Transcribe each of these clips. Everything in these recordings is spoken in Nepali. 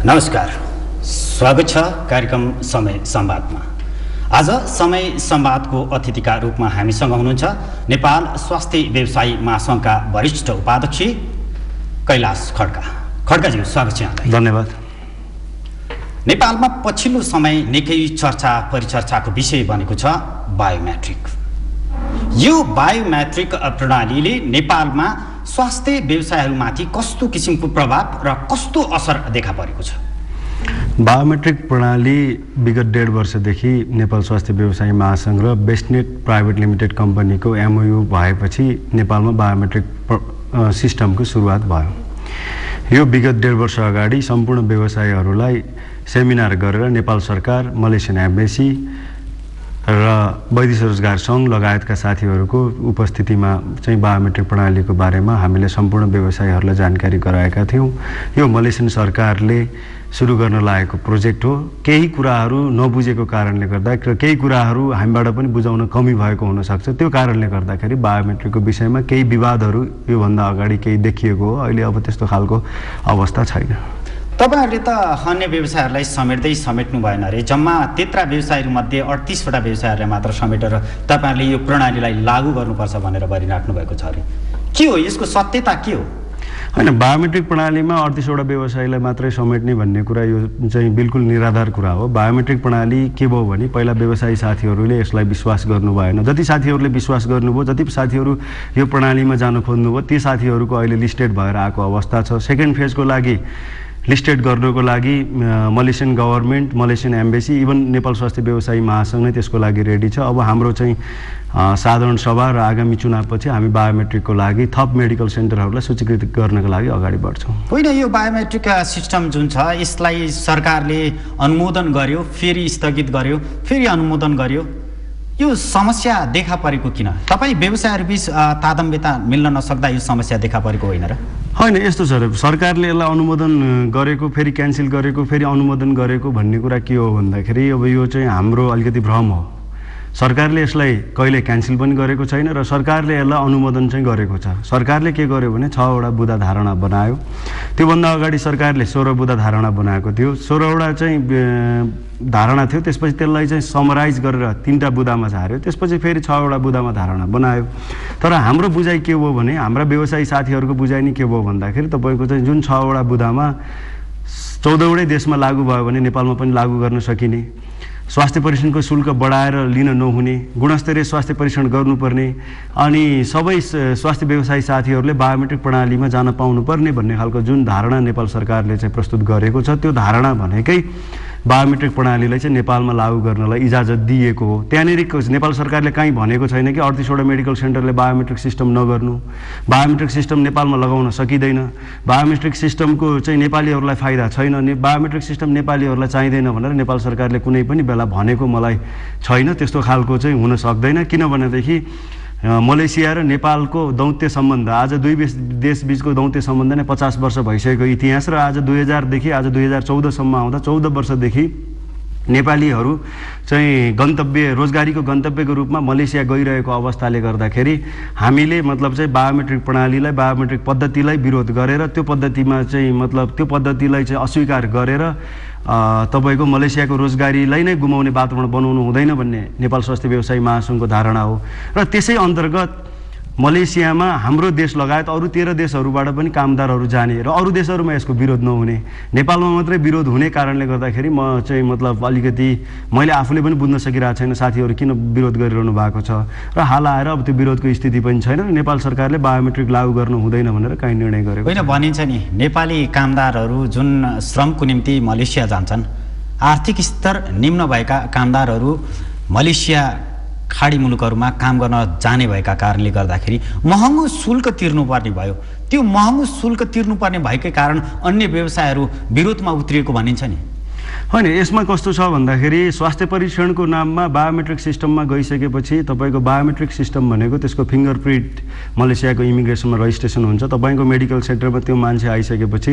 नमस्कार, स्वागत छ कार्यक्रम समय संवादमा। आज समय संवादको अतिथिका रूपमा हामीसँग हुनुहुन्छ नेपाल स्वास्थ्य व्यवसायी महासङ्घका वरिष्ठ उपाध्यक्ष कैलाश खड्का। खड्काज्यू, स्वागत छ यहाँलाई। धन्यवाद। नेपालमा पछिल्लो समय निकै चर्चा परिचर्चाको विषय बनेको छ बायोमेट्रिक। यो बायोमेट्रिक प्रणालीले नेपालमा स्वास्थ्य व्यवसायहरूमाथि कस्तो किसिमको प्रभाव र कस्तो असर देखा परेको छ? बायोमेट्रिक प्रणाली विगत 1.5 वर्षदेखि नेपाल स्वास्थ्य व्यवसायी महासङ्घ र बेस्टनेट प्राइभेट लिमिटेड कम्पनीको एमओयू भएपछि नेपालमा बायोमेट्रिक सिस्टमको सुरुवात भयो। यो विगत 1.5 वर्ष अगाडि सम्पूर्ण व्यवसायीहरूलाई सेमिनार गरेर नेपाल सरकार, मलेसियन एम्बेसी र वैदेशिक रोजगार सङ्घ लगायतका साथीहरूको उपस्थितिमा चाहिँ बायोमेट्रिक प्रणालीको बारेमा हामीले सम्पूर्ण व्यवसायीहरूलाई जानकारी गराएका थियौँ। यो मलेसियन सरकारले सुरु गर्न लागेको प्रोजेक्ट हो। केही कुराहरू नबुझेको कारणले गर्दा र केही कुराहरू हामीबाट पनि बुझाउन कमी भएको हुनसक्छ। त्यो कारणले गर्दाखेरि बायोमेट्रिकको विषयमा केही विवादहरू योभन्दा अगाडि केही देखिएको हो। अहिले अब त्यस्तो खालको अवस्था छैन। तपाईहरुले त अन्य व्यवसायहरूलाई समेट्नु भएन रे। जम्मा त्यत्रा व्यवसायहरूमध्ये 38 वटा व्यवसायहरूलाई मात्र समेटेर तपाईहरुले यो प्रणालीलाई लागू गर्नुपर्छ भनेर भनिराख्नु भएको छ अरे। के हो यसको सत्यता के हो? हैन, बायोमेट्रिक प्रणालीमा 38 वटा व्यवसायीलाई मात्रै समेट्ने भन्ने कुरा यो चाहिँ बिल्कुल निराधार कुरा हो। बायोमेट्रिक प्रणाली के भयो भने पहिला व्यवसायी साथीहरूले यसलाई विश्वास गर्नु भएन। जति साथीहरूले विश्वास गर्नुभयो, जति साथीहरू यो प्रणालीमा जान खोज्नुभयो, ती साथीहरूको अहिले लिस्टेड भएर आएको अवस्था छ। सेकेन्ड फेजको लागि लिस्टेड गर्नको लागि Malaysian government, Malaysian embassy, even Nepal स्वास्थ्य व्यवसायी महासङ्घ नै त्यसको लागि रेडी छ। अब हाम्रो चाहिँ साधारण सभा र आगामी चुनावपछि हामी बायोमेट्रिकको लागि थप मेडिकल सेन्टरहरूलाई सूचीकृत गर्नको लागि अगाडि बढ्छौँ। होइन, यो बायोमेट्रिक सिस्टम जुन छ यसलाई सरकारले अनुमोदन गर्यो, फेरि स्थगित गर्यो, फेरि अनुमोदन गर्यो। यो समस्या देखा परेको किन? तपाईँ व्यवसायहरूबीच तादम्यता मिल्न नसक्दा यो समस्या देखा परेको होइन र? होइन, यस्तो छ, सरकारले यसलाई अनुमोदन गरेको, फेरि क्यान्सल गरेको, फेरि अनुमोदन गरेको भन्ने कुरा के हो भन्दाखेरि अब यो चाहिँ हाम्रो अलिकति भ्रम हो। सरकारले यसलाई कहिले क्यान्सल पनि गरेको छैन र सरकारले यसलाई अनुमोदन चाहिँ गरेको छ। सरकारले के गर्यो भने 6 वटा बुँदा धारणा बनायो। त्योभन्दा अगाडि सरकारले 16 बुँदा धारणा बनाएको थियो। 16 वटा चाहिँ धारणा थियो, त्यसपछि त्यसलाई चाहिँ समराइज गरेर 3टा बुँदामा झार्यो। त्यसपछि फेरि 6 वटा बुँदामा धारणा बनायो। तर हाम्रो बुझाइ के हो भने, हाम्रा व्यवसायी साथीहरूको बुझाइ नि के भयो भन्दाखेरि तपाईँको चाहिँ जुन 6 वटा बुँदामा 14 वटै देशमा लागू भयो भने नेपालमा पनि लागू गर्न सकिने, स्वास्थ्य परीक्षणको शुल्क बढाएर लिन नहुने, गुणस्तरीय स्वास्थ्य परीक्षण गर्नुपर्ने, अनि सबै स्वास्थ्य व्यवसायी साथीहरूले बायोमेट्रिक प्रणालीमा जान पाउनुपर्ने भन्ने खालको जुन धारणा नेपाल सरकारले चाहिँ प्रस्तुत गरेको छ, त्यो धारणा भनेकै बायोमेट्रिक प्रणालीलाई चाहिँ नेपालमा लागू गर्नलाई इजाजत दिएको हो। त्यहाँनिर नेपाल सरकारले कहीँ भनेको छैन कि 38 वटा मेडिकल सेन्टरले बायोमेट्रिक सिस्टम नगर्नु, बायोमेट्रिक सिस्टम नेपालमा लगाउन सकिँदैन, बायोमेट्रिक सिस्टमको चाहिँ नेपालीहरूलाई फाइदा छैन, बायोमेट्रिक सिस्टम नेपालीहरूलाई चाहिँदैन भनेर नेपाल सरकारले कुनै पनि बेला भनेको मलाई छैन। त्यस्तो खालको चाहिँ हुन सक्दैन। किनभनेदेखि मलेसिया र नेपालको दौत्य सम्बन्ध, आज दुई देशबीचको दौत्य सम्बन्ध नै 50 वर्ष भइसकेको इतिहास र आज 2000 देखि आज 2014सम्म आउँदा 14 वर्षदेखि नेपालीहरू चाहिँ रोजगारीको गन्तव्यको रूपमा मलेसिया गइरहेको अवस्थाले गर्दाखेरि हामीले मतलब चाहिँ बायोमेट्रिक प्रणालीलाई, बायोमेट्रिक पद्धतिलाई विरोध गरेर त्यो पद्धतिमा चाहिँ त्यो पद्धतिलाई चाहिँ अस्वीकार गरेर तपाईको मलेसियाको रोजगारीलाई नै गुमाउने वातावरण बनाउनु हुँदैन भन्ने नेपाल स्वास्थ्य व्यवसायी महासङ्घको धारणा हो। र त्यसै अन्तर्गत मलेसियामा हाम्रो देश लगायत अरू 13 देशहरूबाट पनि कामदारहरू जाने र अरू देशहरूमा यसको विरोध नहुने, नेपालमा मात्रै विरोध हुने कारणले गर्दाखेरि म चाहिँ अलिकति मैले आफूले पनि बुझ्न सकिरहेको छैन साथीहरू किन विरोध गरिरहनु भएको छ। र हाल आएर अब त्यो विरोधको स्थिति पनि छैन र नेपाल सरकारले बायोमेट्रिक लागू गर्नु हुँदैन भनेर कहीँ निर्णय गरेको होइन। भनिन्छ नि नेपाली कामदारहरू जुन श्रमको निम्ति मलेसिया जान्छन्, आर्थिक स्तर निम्न भएका कामदारहरू मलेसिया खाडी मुलुकहरूमा काम गर्न जाने भएका कारणले गर्दाखेरि महँगो शुल्क तिर्नुपर्ने भयो। त्यो महँगो शुल्क तिर्नुपर्ने भएकै कारण अन्य व्यवसायहरू विरोधमा उत्रिएको भनिन्छ नि। होइन, यसमा कस्तो छ भन्दाखेरि स्वास्थ्य परीक्षणको नाममा बायोमेट्रिक सिस्टममा गइसकेपछि तपाईँको बायोमेट्रिक सिस्टम भनेको त्यसको फिङ्गरप्रिन्ट मलेसियाको इमिग्रेसनमा रजिस्ट्रेसन हुन्छ। तपाईँको मेडिकल सेन्टरमा त्यो मान्छे आइसकेपछि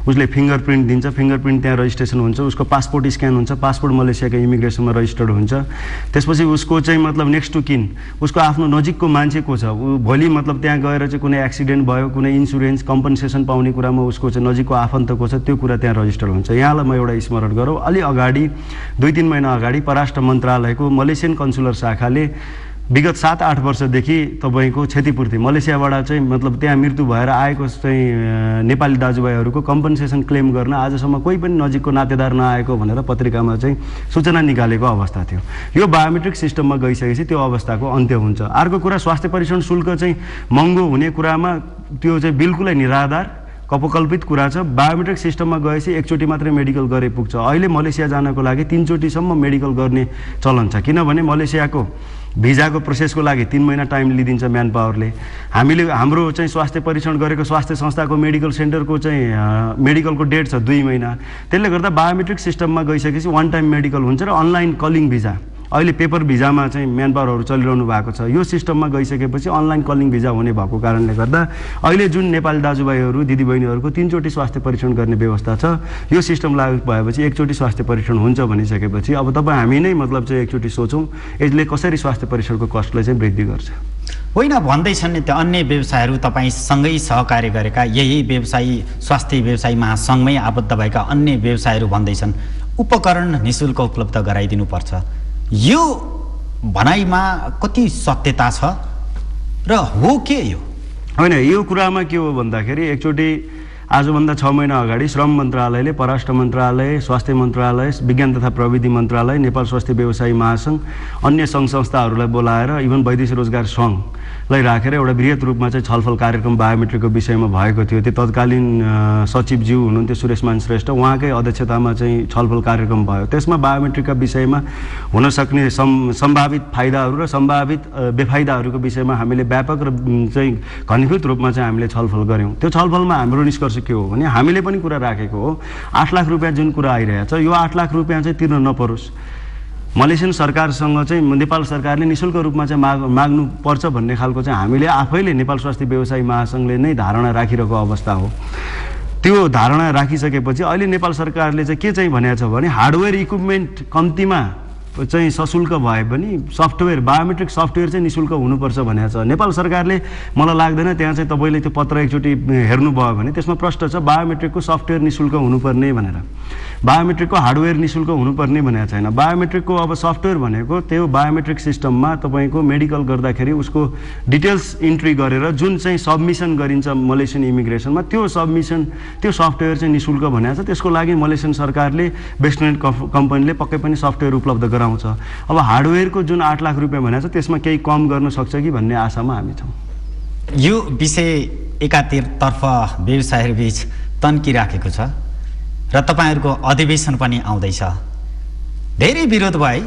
उसले फिङ्गरप्रिन्ट दिन्छ, फिङ्गरप्रिन्ट त्यहाँ रजिस्ट्रेसन हुन्छ, उसको पासपोर्ट स्क्यान हुन्छ, पासपोर्ट मलेसियाको इमिग्रेसनमा रजिस्टर्ड हुन्छ। त्यसपछि उसको चाहिँ मतलब नेक्स्ट टु किन उसको आफ्नो नजिकको मान्छे को छ, ऊ भोलि मतलब त्यहाँ गएर चाहिँ कुनै एक्सिडेन्ट भयो, कुनै इन्सुरेन्स कम्पन्सेसन पाउने कुरामा उसको चाहिँ नजिकको आफन्त को छ, त्यो कुरा त्यहाँ रजिस्टर हुन्छ। यहाँलाई म एउटा स्मरण गरौँ, अलि अगाडि 2-3 महिना अगाडि परराष्ट्र मन्त्रालयको मलेसियन कन्सुलर शाखाले विगत 7-8 वर्षदेखि तपाईँको क्षतिपूर्ति मलेसियाबाट चाहिँ मतलब त्यहाँ मृत्यु भएर आएको चाहिँ नेपाली दाजुभाइहरूको कम्पन्सेसन क्लेम गर्न आजसम्म कोही पनि नजिकको नातेदार नआएको भनेर पत्रिकामा चाहिँ सूचना निकालेको अवस्था थियो। यो बायोमेट्रिक सिस्टममा गइसकेपछि त्यो अवस्थाको अन्त्य हुन्छ। अर्को कुरा, स्वास्थ्य परीक्षण शुल्क चाहिँ महँगो हुने कुरामा त्यो चाहिँ बिल्कुलै निराधार कपोकल्पित कुरा छ। बायोमेट्रिक सिस्टममा गएपछि एकचोटि मात्रै मेडिकल गरे पुग्छ। अहिले मलेसिया जानको लागि 3 चोटिसम्म मेडिकल गर्ने चलन छ, किनभने मलेसियाको भिजाको प्रोसेसको लागि 3 महिना टाइम लिदिन्छ म्यान पावरले। हाम्रो चाहिँ स्वास्थ्य परीक्षण गरेको स्वास्थ्य संस्थाको मेडिकल सेन्टरको चाहिँ मेडिकलको डेट छ 2 महिना। त्यसले गर्दा बायोमेट्रिक सिस्टममा गइसकेपछि 1 टाइम मेडिकल हुन्छ र अनलाइन कलिङ भिजा, अहिले पेपर भिजामा चाहिँ म्यान पावरहरू चलिरहनु भएको छ। यो सिस्टममा गइसकेपछि अनलाइन कलिङ भिजा हुने भएको कारणले गर्दा अहिले जुन नेपाली दाजुभाइहरू दिदीबहिनीहरूको 3 चोटि स्वास्थ्य परीक्षण गर्ने व्यवस्था छ, यो सिस्टम लागू भएपछि 1 चोटि स्वास्थ्य परीक्षण हुन्छ भनिसकेपछि अब तपाईँ हामी नै मतलब चाहिँ एकचोटि सोचौँ यसले कसरी स्वास्थ्य परीक्षणको कस्टलाई चाहिँ वृद्धि गर्छ। होइन भन्दैछन् नि, त्यो अन्य व्यवसायहरू तपाईँसँगै सहकार्य गरेका यही व्यवसायी स्वास्थ्य व्यवसायी महासङ्घमै आबद्ध भएका अन्य व्यवसायहरू भन्दैछन् उपकरण निःशुल्क उपलब्ध गराइदिनुपर्छ। यो भनाइमा कति सत्यता छ र हो के यो? होइन, यो कुरामा के हो भन्दाखेरि एकचोटि आजभन्दा 6 महिना अगाडि श्रम मन्त्रालयले परराष्ट्र मन्त्रालय, स्वास्थ्य मन्त्रालय, विज्ञान तथा प्रविधि मन्त्रालय, नेपाल स्वास्थ्य व्यवसायी महासङ्घ, अन्य सङ्घ संस्थाहरूलाई बोलाएर इभन वैदेशिक रोजगार सङ्घलाई राखेर एउटा बृहत रूपमा चाहिँ छलफल कार्यक्रम बायोमेट्रिकको विषयमा भएको थियो। त्यो तत्कालीन सचिवज्यू हुनुहुन्थ्यो सुरेशमान श्रेष्ठ, उहाँकै अध्यक्षतामा चाहिँ छलफल कार्यक्रम भयो। त्यसमा बायोमेट्रिकका विषयमा हुन सक्ने सम्भावित फाइदाहरू र सम्भावित बेफाइदाहरूको विषयमा हामीले व्यापक र चाहिँ घनीभूत रूपमा चाहिँ हामीले छलफल गऱ्यौँ। त्यो छलफलमा हाम्रो निष्कर्ष के हो भने हामीले पनि कुरा राखेको हो 8 लाख रुपियाँ जुन कुरा आइरहेछ यो 8 लाख रुपियाँ चाहिँ तिर्न नपरोस्। मलेसियन सरकारसँग चाहिँ नेपाल सरकारले निःशुल्क रूपमा चाहिँ माग्नु पर्छ भन्ने खालको चाहिँ हामीले आफैले नेपाल स्वास्थ्य व्यवसायी महासङ्घले नै धारणा राखिरहेको अवस्था हो। त्यो धारणा राखिसकेपछि अहिले नेपाल सरकारले चाहिँ के चाहिँ भनेको छ भने हार्डवेयर इक्विपमेन्ट कम्तीमा चाहिँ सशुल्क भए पनि सफ्टवेयर बायोमेट्रिक सफ्टवेयर चाहिँ निःशुल्क हुनुपर्छ भनेको छ। नेपाल सरकारले मलाई लाग्दैन त्यहाँ चाहिँ तपाईँले त्यो पत्र एकचोटि हेर्नुभयो भने त्यसमा प्रश्न छ बायोमेट्रिकको सफ्टवेयर निःशुल्क हुनुपर्ने भनेर, बायोमेट्रिकको हार्डवेयर निःशुल्क हुनुपर्ने भनेको छैन। बायोमेट्रिकको अब सफ्टवेयर भनेको त्यो बायोमेट्रिक सिस्टममा तपाईँको मेडिकल गर्दाखेरि उसको डिटेल्स इन्ट्री गरेर जुन चाहिँ सबमिसन गरिन्छ मलेसियन इमिग्रेसनमा त्यो सबमिसन त्यो सफ्टवेयर चाहिँ निःशुल्क भनेको छ। त्यसको लागि मलेसियन सरकारले वेस्टर्न कम्पनीले पक्कै पनि सफ्टवेयर उपलब्ध गराउँछ। अब हार्डवेयरको जुन 8 लाख रुपियाँ भनेको छ त्यसमा केही कम गर्न सक्छ कि भन्ने आशामा हामी छौँ। यो विषय एकातर्फ व्यवसायहरूबीच तन्किराखेको छ र तपाईँहरूको अधिवेशन पनि आउँदैछ। धेरै विरोध भए,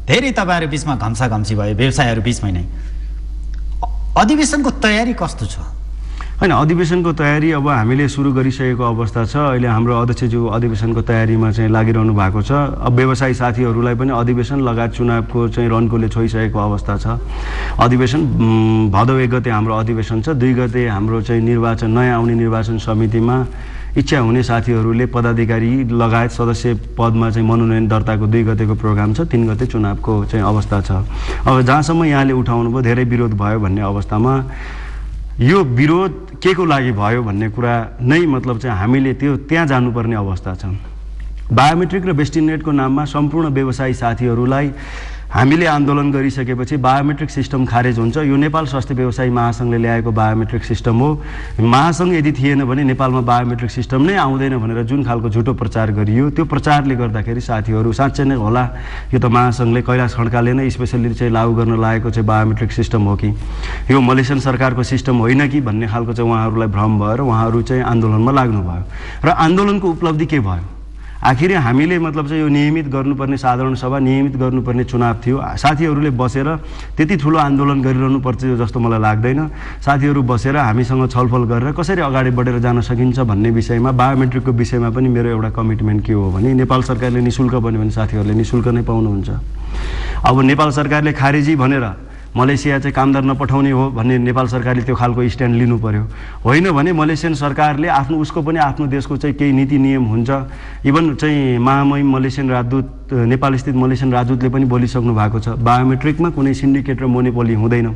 धेरै तपाईँहरू बिचमा घम्साघम्सी भयो व्यवसायहरू बिचमै नै। अधिवेशनको तयारी कस्तो छ? होइन, अधिवेशनको तयारी अब हामीले सुरु गरिसकेको अवस्था छ। अहिले हाम्रो अध्यक्षज्यू अधिवेशनको तयारीमा चाहिँ लागिरहनु भएको छ। अब व्यवसायी साथीहरूलाई पनि अधिवेशन लगायत चुनावको चाहिँ रन्कोले छोइसकेको अवस्था छ। अधिवेशन भदौ 1 गते हाम्रो अधिवेशन छ। 2 गते हाम्रो चाहिँ निर्वाचन नयाँ आउने निर्वाचन समितिमा इच्छा हुने साथीहरूले पदाधिकारी लगायत सदस्य पदमा चाहिँ मनोनयन दर्ताको 2 गतेको प्रोग्राम छ। 3 गते चुनावको चाहिँ अवस्था छ। अब जहाँसम्म यहाँले उठाउनु भयो धेरै विरोध भयो भन्ने अवस्थामा यो विरोध के को लागि भयो भन्ने कुरा नै मतलब चाहिँ हामीले त्यहाँ जानुपर्ने अवस्था छ। बायोमेट्रिक र वेस्टिनेटको नाममा सम्पूर्ण व्यवसायी साथीहरूलाई हामीले आन्दोलन गरिसकेपछि बायोमेट्रिक सिस्टम खारेज हुन्छ। यो नेपाल स्वास्थ्य व्यवसायी महासङ्घले ल्याएको बायोमेट्रिक सिस्टम हो। महासङ्घ यदि थिएन भने नेपालमा बायोमेट्रिक सिस्टम नै आउँदैन भनेर जुन खालको झुटो प्रचार गरियो त्यो प्रचारले गर्दाखेरि साथीहरू साँच्चै नै होला यो त महासङ्घले कैलाश खड्काले नै स्पेसली चाहिँ लागू गर्न लागेको चाहिँ बायोमेट्रिक सिस्टम हो कि यो मलेसियन सरकारको सिस्टम होइन कि भन्ने खालको चाहिँ उहाँहरूलाई भ्रम भयो र उहाँहरू चाहिँ आन्दोलनमा लाग्नुभयो। र आन्दोलनको उपलब्धि के भयो? आखिर हामीले मतलब चाहिँ यो नियमित गर्नुपर्ने साधारण सभा, नियमित गर्नुपर्ने चुनाव थियो। साथीहरूले बसेर त्यति ठुलो आन्दोलन गरिरहनु पर्छ जस्तो मलाई लाग्दैन। साथीहरू बसेर हामीसँग छलफल गरेर कसरी अगाडि बढेर जान सकिन्छ भन्ने विषयमा, बायोमेट्रिकको विषयमा पनि मेरो एउटा कमिटमेन्ट के हो भने नेपाल सरकारले निःशुल्क बन्यो भने साथीहरूले निःशुल्क नै पाउनुहुन्छ। अब नेपाल सरकारले खारेजी भनेर मलेसिया चाहिँ कामदार नपठाउने हो भन्ने नेपाल सरकारले त्यो खालको स्ट्यान्ड लिनु पर्यो। होइन भने मलेसियन सरकारले उसको पनि आफ्नो देशको चाहिँ केही नीति नियम हुन्छ। इभन चाहिँ महामहिम मलेसियन राजदूत, नेपाल स्थित मलेसियन राजदूतले पनि बोलिसक्नु भएको छ, बायोमेट्रिकमा कुनै सिन्डिकेट र मोनोपोली हुँदैन।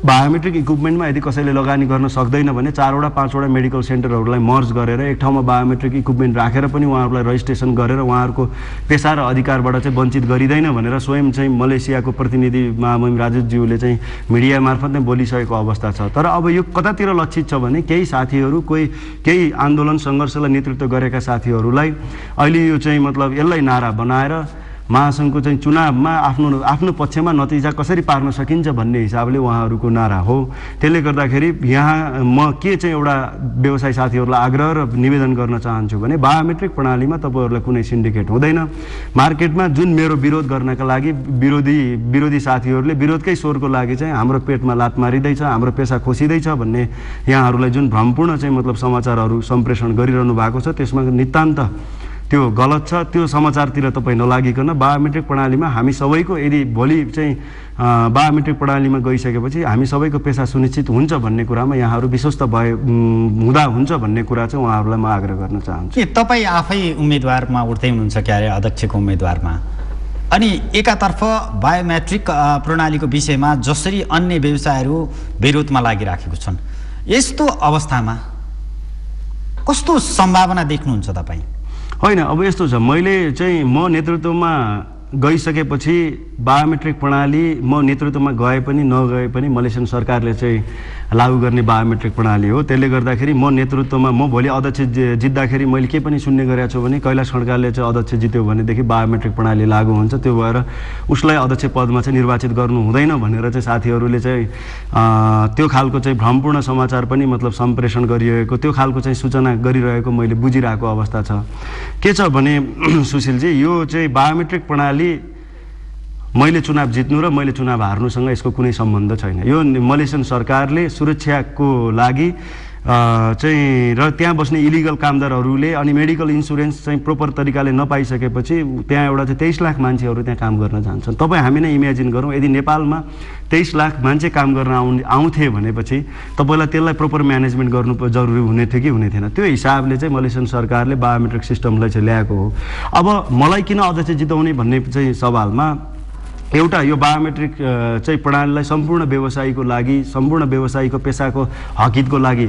बायोमेट्रिक इक्विपमेन्टमा यदि कसैले लगानी गर्न सक्दैन भने 4वटा 5वटा मेडिकल सेन्टरहरूलाई मर्ज गरेर एक ठाउँमा बायोमेट्रिक इक्विपमेन्ट राखेर पनि उहाँहरूलाई रजिस्ट्रेसन गरेर उहाँहरूको पेसा र अधिकारबाट चाहिँ वञ्चित गरिँदैन भनेर स्वयं चाहिँ मलेसियाको प्रतिनिधि महामहिम राजदूतज्यूले चाहिँ मिडिया मार्फत नै बोलिसकेको अवस्था छ। तर अब यो कतातिर लक्षित छ भने केही साथीहरू, केही आन्दोलन सङ्घर्षलाई नेतृत्व गरेका साथीहरूलाई अहिले यो चाहिँ मतलब यसलाई नारा बनाएर महासङ्घको चाहिँ चुनावमा आफ्नो पक्षमा नतिजा कसरी पार्न सकिन्छ भन्ने हिसाबले उहाँहरूको नारा हो। त्यसले गर्दाखेरि यहाँ म के चाहिँ एउटा व्यवसायी साथीहरूलाई आग्रह र निवेदन गर्न चाहन्छु भने बायोमेट्रिक प्रणालीमा तपाईँहरूलाई कुनै सिन्डिकेट हुँदैन। मार्केटमा जुन मेरो विरोध गर्नका लागि विरोधी साथीहरूले विरोधकै स्वरको लागि चाहिँ हाम्रो पेटमा लात मारिँदैछ, हाम्रो पेसा खोसिँदैछ भन्ने यहाँहरूलाई जुन भ्रमपूर्ण चाहिँ मतलब समाचारहरू सम्प्रेषण गरिरहनु भएको छ, त्यसमा नितान्त त्यो गलत छ। त्यो समाचारतिर तपाईँ नलागिकन बायोमेट्रिक प्रणालीमा हामी सबैको, यदि भोलि चाहिँ बायोमेट्रिक प्रणालीमा गइसकेपछि हामी सबैको पेसा सुनिश्चित हुन्छ भन्ने कुरामा यहाँहरू विश्वस्त हुँदा हुन्छ भन्ने कुरा चाहिँ उहाँहरूलाई म आग्रह गर्न चाहन्छु। के तपाईँ आफै उम्मेदवारमा उठ्दै हुनुहुन्छ क्यारे अध्यक्षको उम्मेदवारमा? अनि एकातर्फ बायोमेट्रिक प्रणालीको विषयमा जसरी अन्य व्यवसायहरू विरोधमा लागिराखेको छन्, यस्तो अवस्थामा कस्तो सम्भावना देख्नुहुन्छ तपाईँ? होइन, अब यस्तो छ, मैले चाहिँ म नेतृत्वमा गइसकेपछि बायोमेट्रिक प्रणाली म नेतृत्वमा गए पनि नगए पनि मलेसियन सरकारले चाहिँ लागू गर्ने बायोमेट्रिक प्रणाली हो। त्यसले गर्दाखेरि म नेतृत्वमा, म भोलि अध्यक्ष जित्दाखेरि मैले के पनि सुन्ने गरेको छु भने कैलाश खड्काले चाहिँ अध्यक्ष जित्यो भनेदेखि बायोमेट्रिक प्रणाली लागू हुन्छ, त्यो भएर उसलाई अध्यक्ष पदमा चाहिँ निर्वाचित गर्नु हुँदैन भनेर चाहिँ साथीहरूले चाहिँ त्यो खालको चाहिँ भ्रमपूर्ण समाचार पनि मतलब सम्प्रेषण गरिरहेको, त्यो खालको चाहिँ सूचना गरिरहेको मैले बुझिरहेको अवस्था छ। के छ भने सुशीलजी, यो चाहिँ बायोमेट्रिक प्रणाली मैले चुनाव जित्नु र मैले चुनाव हार्नुसँग यसको कुनै सम्बन्ध छैन। यो मलेसियन सरकारले सुरक्षाको लागि चाहिँ र त्यहाँ बस्ने इलिगल कामदारहरूले अनि मेडिकल इन्सुरेन्स चाहिँ प्रोपर तरिकाले नपाइसकेपछि त्यहाँ एउटा चाहिँ 23 लाख मान्छेहरू त्यहाँ काम गर्न जान्छन्। तपाईँ हामी नै इमेजिन गरौँ, यदि नेपालमा 23 लाख मान्छे काम गर्न आउँथे भनेपछि तपाईँलाई त्यसलाई प्रोपर म्यानेजमेन्ट गर्नु जरुरी हुने थियो कि हुने थिएन? त्यो हिसाबले चाहिँ मलेसियन सरकारले बायोमेट्रिक सिस्टमलाई चाहिँ ल्याएको हो। अब मलाई किन अध्यक्ष जिताउने भन्ने चाहिँ सवालमा एउटा यो बायोमेट्रिक चाहिँ प्रणालीलाई सम्पूर्ण व्यवसायीको लागि, सम्पूर्ण व्यवसायीको पेसाको हकितको लागि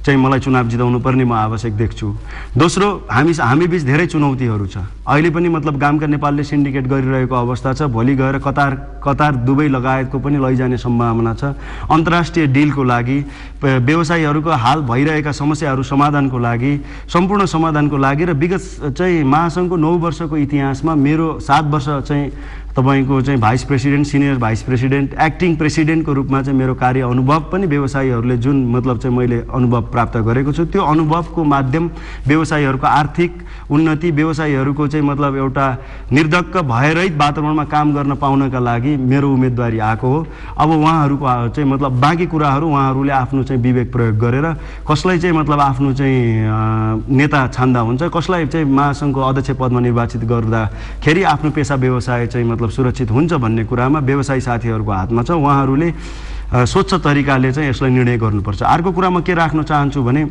चाहिँ मलाई चुनाव जिताउनु पर्ने म आवश्यक देख्छु। दोस्रो, हामी बीच धेरै चुनौतीहरू छ। अहिले पनि मतलब गामका नेपालले सिन्डिकेट गरिरहेको अवस्था छ। भोलि गएर कतार दुबई लगायतको पनि लैजाने सम्भावना छ। अन्तर्राष्ट्रिय डिलको लागि, व्यवसायीहरूको हाल भइरहेका समस्याहरू समाधानको लागि, सम्पूर्ण समाधानको लागि र विगत चाहिँ महासङ्घको 9 वर्षको इतिहासमा मेरो 7 वर्ष चाहिँ तपाईँको चाहिँ vice president, senior vice president, acting प्रेसिडेन्टको रूपमा चाहिँ मेरो कार्य अनुभव पनि व्यवसायीहरूले जुन मतलब चाहिँ मैले अनुभव प्राप्त गरेको छु, त्यो अनुभवको माध्यम व्यवसायीहरूको आर्थिक उन्नति, व्यवसायीहरूको चाहिँ मतलब एउटा निर्धक्क भयरहित वातावरणमा काम गर्न पाउनका लागि मेरो उम्मेदवारी आएको हो। अब उहाँहरूको चाहिँ मतलब बाँकी कुराहरू उहाँहरूले आफ्नो चाहिँ विवेक प्रयोग गरेर कसलाई चाहिँ मतलब आफ्नो चाहिँ नेता छान्दा हुन्छ, कसलाई चाहिँ महासङ्घको अध्यक्ष पदमा निर्वाचित गर्दाखेरि आफ्नो पेसा व्यवसाय चाहिँ मतलब सुरक्षित हुन्छ भन्ने कुरामा व्यवसायी साथीहरूको हातमा छ। उहाँहरूले स्वच्छ तरिकाले चाहिँ यसलाई निर्णय गर्नुपर्छ। अर्को कुरा म के राख्न चाहन्छु भने,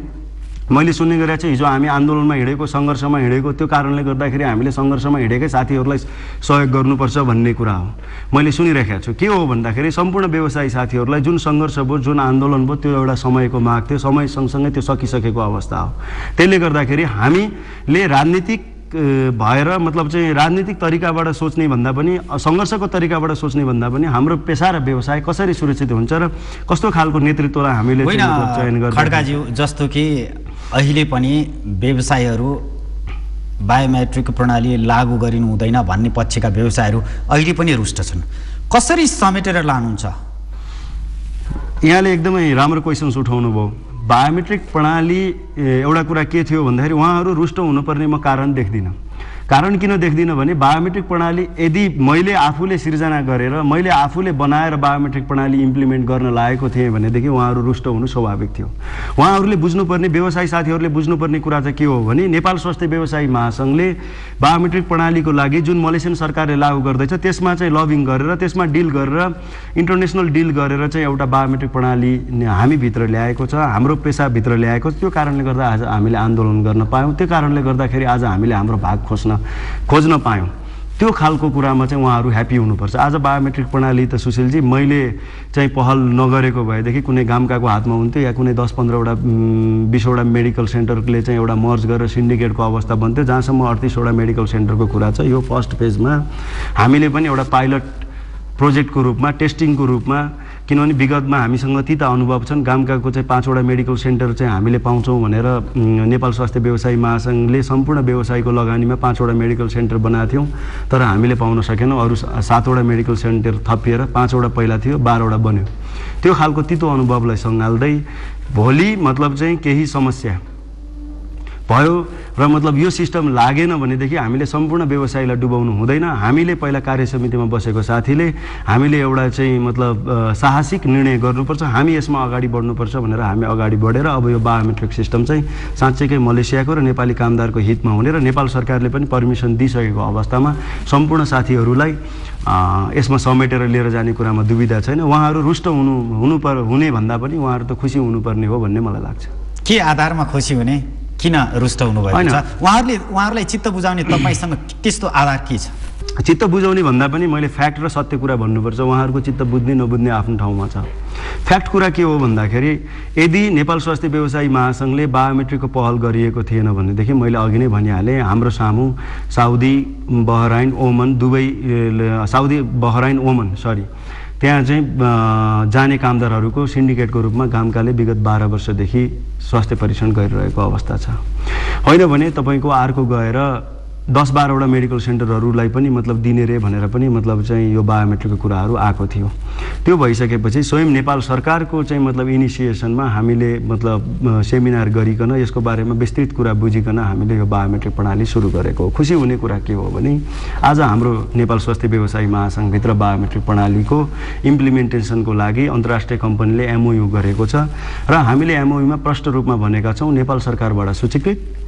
मैले सुन्ने गरेको चाहिँ हिजो हामी आन्दोलनमा हिँडेको, सङ्घर्षमा हिँडेको, त्यो कारणले गर्दाखेरि हामीले सङ्घर्षमा हिँडेकै साथीहरूलाई सहयोग गर्नुपर्छ भन्ने कुरा हो। मैले सुनिरहेको छु के हो भन्दाखेरि सम्पूर्ण व्यवसायी साथीहरूलाई जुन सङ्घर्ष भयो, जुन आन्दोलन भयो, त्यो एउटा समयको माग थियो, समय सँगसँगै त्यो सकिसकेको अवस्था हो। त्यसले गर्दाखेरि हामीले राजनीतिक भएर मतलब चाहिँ राजनीतिक तरिकाबाट सोच्ने भन्दा पनि, सङ्घर्षको तरिकाबाट सोच्ने भन्दा पनि हाम्रो पेसा र व्यवसाय कसरी सुरक्षित हुन्छ र कस्तो खालको नेतृत्वलाई हामीले चयन गर्छ। खड्काज्यू, जस्तो कि अहिले पनि व्यवसायहरू बायोमेट्रिक प्रणाली लागू गरिनु हुँदैन भन्ने पक्षका व्यवसायहरू अहिले पनि रुष्ट छन्। कसरी समेटेर लानुहुन्छ? यहाँले एकदमै राम्रो क्वेसन्स उठाउनु भयो। बायोमेट्रिक प्रणाली एउटा कुरा के थियो भन्दाखेरि उहाँहरू रुष्ट हुनुपर्ने म कारण देख्दिनँ। कारण किन देख्दिनँ भने बायोमेट्रिक प्रणाली यदि मैले आफूले सिर्जना गरेर मैले आफूले बनाएर बायोमेट्रिक प्रणाली इम्प्लिमेन्ट गर्न लागेको थिएँ भनेदेखि उहाँहरू रुष्ट हुनु स्वाभाविक थियो। उहाँहरूले बुझ्नुपर्ने, व्यवसायी साथीहरूले बुझ्नुपर्ने कुरा चाहिँ के हो भने नेपाल स्वास्थ्य व्यवसायी महासङ्घले बायोमेट्रिक प्रणालीको लागि जुन मलेसियन सरकारले लागू गर्दैछ त्यसमा चाहिँ लबिङ गरेर, त्यसमा डिल गरेर, इन्टरनेसनल डिल गरेर चाहिँ एउटा बायोमेट्रिक प्रणाली हामीभित्र ल्याएको छ, हाम्रो पेसाभित्र ल्याएको छ। त्यो कारणले गर्दा आज हामीले आन्दोलन गर्न पायौँ, त्यो कारणले गर्दाखेरि आज हामीले हाम्रो भाग खोज्न पायौँ। त्यो खालको कुरामा चाहिँ उहाँहरू ह्याप्पी हुनुपर्छ। आज बायोमेट्रिक प्रणाली त सुशीलजी मैले चाहिँ पहल नगरेको भएदेखि कुनै गामकाको हातमा हुन्थ्यो या कुनै 10-15वटा 20वटा मेडिकल सेन्टरले चाहिँ एउटा मर्ज गरेर सिन्डिकेटको अवस्था बन्थ्यो, जहाँसम्म 38वटा मेडिकल सेन्टरको कुरा छ। यो फर्स्ट फेजमा हामीले पनि एउटा पाइलट प्रोजेक्टको रूपमा, टेस्टिङको रूपमा, किनभने विगतमा हामीसँग ती त अनुभव छन्, गामकाको चाहिँ 5वटा मेडिकल सेन्टर चाहिँ हामीले पाउँछौँ भनेर नेपाल स्वास्थ्य व्यवसायी महासङ्घले सम्पूर्ण व्यवसायीको लगानीमा 5वटा मेडिकल सेन्टर बनाएको थियौँ, तर हामीले पाउन सकेनौँ। अरू 7वटा मेडिकल सेन्टर थपिएर 5वटा पहिला थियो, 12वटा बन्यो। त्यो खालको तितो अनुभवलाई सँगाल्दै भोलि मतलब चाहिँ केही समस्या भयो र मतलब यो सिस्टम लागेन भनेदेखि हामीले सम्पूर्ण व्यवसायीलाई डुबाउनु हुँदैन। हामीले पहिला कार्य समितिमा बसेको साथीले हामीले एउटा चाहिँ मतलब साहसिक निर्णय गर्नुपर्छ, हामी यसमा अगाडि बढ्नुपर्छ भनेर हामी अगाडि बढेर अब यो बायोमेट्रिक सिस्टम चाहिँ साँच्चैकै मलेसियाको र नेपाली कामदारको हितमा हुने र नेपाल सरकारले पनि पर्मिसन दिइसकेको अवस्थामा सम्पूर्ण साथीहरूलाई यसमा समेटेर लिएर जाने कुरामा दुविधा छैन। उहाँहरू रुष्ट हुने भन्दा पनि उहाँहरू त खुसी हुनुपर्ने हो भन्ने मलाई लाग्छ। के आधारमा खुसी हुने, किन रुष्ट हुनुभएको छ? उहाँहरूलाई चित्त बुझाउने तपाईँसँग त्यस्तो आधार के छ? चित्त बुझाउने भन्दा पनि मैले फ्याक्ट र सत्य कुरा भन्नुपर्छ। उहाँहरूको चित्त बुझ्ने नबुझ्ने आफ्नो ठाउँमा छ। फ्याक्ट कुरा के हो भन्दाखेरि यदि नेपाल स्वास्थ्य व्यवसायी महासङ्घले बायोमेट्रिकको पहल गरिएको थिएन भनेदेखि मैले अघि नै भनिहालेँ, हाम्रो सामु साउदी, बहराइन, ओमन, दुबई, साउदी, बहराइन, ओमन त्यहाँ चाहिँ जाने कामदारहरूको सिन्डिकेटको रूपमा गामकाले विगत 12 वर्षदेखि स्वास्थ्य परीक्षण गरिरहेको अवस्था छ। होइन भने तपाईँको अर्को गएर 10-12वटा मेडिकल सेन्टरहरूलाई पनि मतलब दिने रे भनेर पनि मतलब चाहिँ यो बायोमेट्रिकको कुराहरू आएको थियो। त्यो भइसकेपछि स्वयं नेपाल सरकारको चाहिँ मतलब इनिसिएसनमा हामीले मतलब सेमिनार गरिकन यसको बारेमा विस्तृत कुरा बुझिकन हामीले यो बायोमेट्रिक प्रणाली सुरु गरेको हो। खुसी हुने कुरा के हो भने आज हाम्रो नेपाल स्वास्थ्य व्यवसायी महासङ्घभित्र बायोमेट्रिक प्रणालीको इम्प्लिमेन्टेसनको लागि अन्तर्राष्ट्रिय कम्पनीले एमओयू गरेको छ र हामीले एमओयूमा प्रष्ट रूपमा भनेका छौँ नेपाल सरकारबाट सूचीकृत